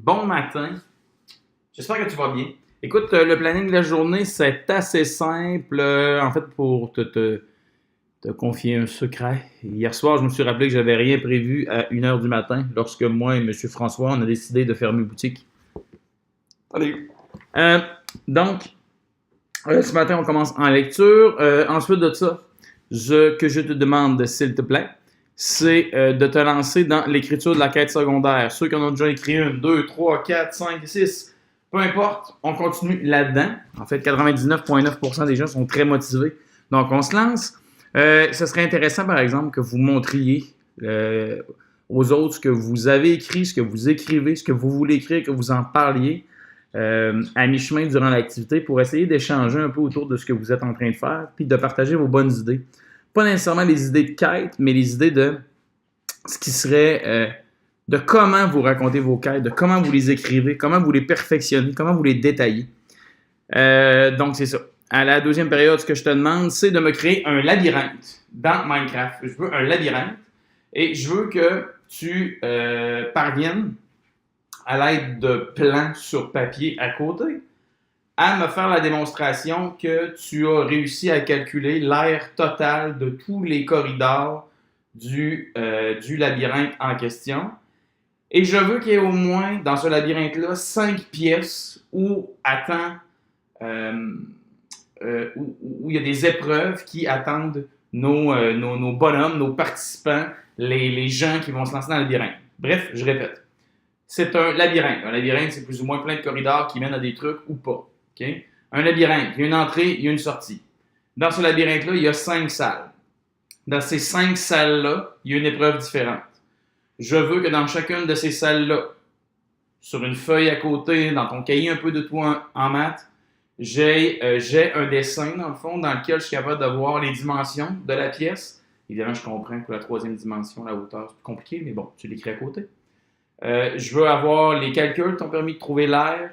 Bon matin. J'espère que tu vas bien. Écoute, le planning de la journée, c'est assez simple. En fait, pour te confier un secret, hier soir, je me suis rappelé que j'avais rien prévu à 1 h du matin lorsque moi et M. François, on a décidé de fermer boutique. Salut! Euh, donc, ce matin, on commence en lecture. Ensuite de ça, que je te demande, s'il te plaît, c'est de te lancer dans l'écriture de la quête secondaire. Ceux qui en ont déjà écrit une, 2, 3, 4, 5, 6, peu importe, on continue là-dedans. En fait, 99,9% des gens sont très motivés. Donc, on se lance. Ce serait intéressant, par exemple, que vous montriez aux autres ce que vous avez écrit, ce que vous écrivez, ce que vous voulez écrire, que vous en parliez à mi-chemin durant l'activité pour essayer d'échanger un peu autour de ce que vous êtes en train de faire, puis de partager vos bonnes idées. Pas nécessairement les idées de quête, mais les idées de ce qui serait de comment vous racontez vos quêtes, de comment vous les écrivez, comment vous les perfectionnez, comment vous les détaillez. Donc, c'est ça. À la deuxième période, ce que je te demande, c'est de me créer un labyrinthe dans Minecraft. Je veux un labyrinthe et je veux que tu parviennes, à l'aide de plans sur papier à côté, à me faire la démonstration que tu as réussi à calculer l'aire totale de tous les corridors du labyrinthe en question. Et je veux qu'il y ait au moins, dans ce labyrinthe-là, 5 pièces où il y a des épreuves qui attendent nos bonhommes, nos participants, les gens qui vont se lancer dans le labyrinthe. Bref, je répète. C'est un labyrinthe. Un labyrinthe, c'est plus ou moins plein de corridors qui mènent à des trucs ou pas. Okay? Un labyrinthe, il y a une entrée, il y a une sortie. Dans ce labyrinthe-là, il y a 5 salles. Dans ces 5 salles-là, il y a une épreuve différente. Je veux que dans chacune de ces salles-là, sur une feuille à côté, dans ton cahier un peu de toi en maths, j'ai un dessin, dans le fond, dans lequel je suis capable de voir les dimensions de la pièce. Évidemment, je comprends que pour la troisième dimension, la hauteur, c'est plus compliqué, mais bon, tu l'écris à côté. Je veux avoir les calculs qui t'ont permis de trouver l'aire,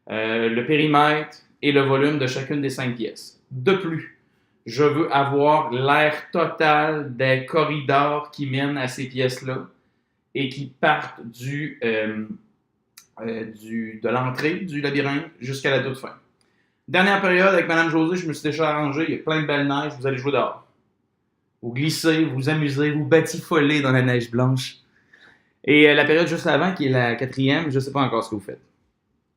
le périmètre et le volume de chacune des 5 pièces. De plus, je veux avoir l'aire totale des corridors qui mènent à ces pièces-là et qui partent de l'entrée du labyrinthe jusqu'à la toute fin. Dernière période avec Mme Josée, je me suis déjà arrangé, il y a plein de belles neiges, vous allez jouer dehors. Vous glissez, vous amusez, vous batifolez dans la neige blanche. Et la période juste avant, qui est la 4e, je ne sais pas encore ce que vous faites.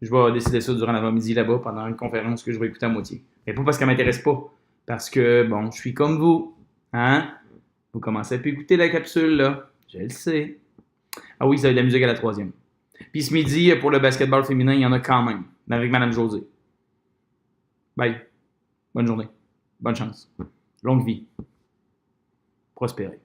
Je vais décider ça durant l'avant-midi là-bas, pendant une conférence que je vais écouter à moitié. Mais pas parce qu'elle ne m'intéresse pas. Parce que, bon, je suis comme vous. Hein? Vous commencez à plus écouter la capsule, là. Je le sais. Ah oui, ça va être de la musique à la 3e. Puis ce midi, pour le basketball féminin, il y en a quand même. Avec Mme Josée. Bye. Bonne journée. Bonne chance. Longue vie. Prospérez.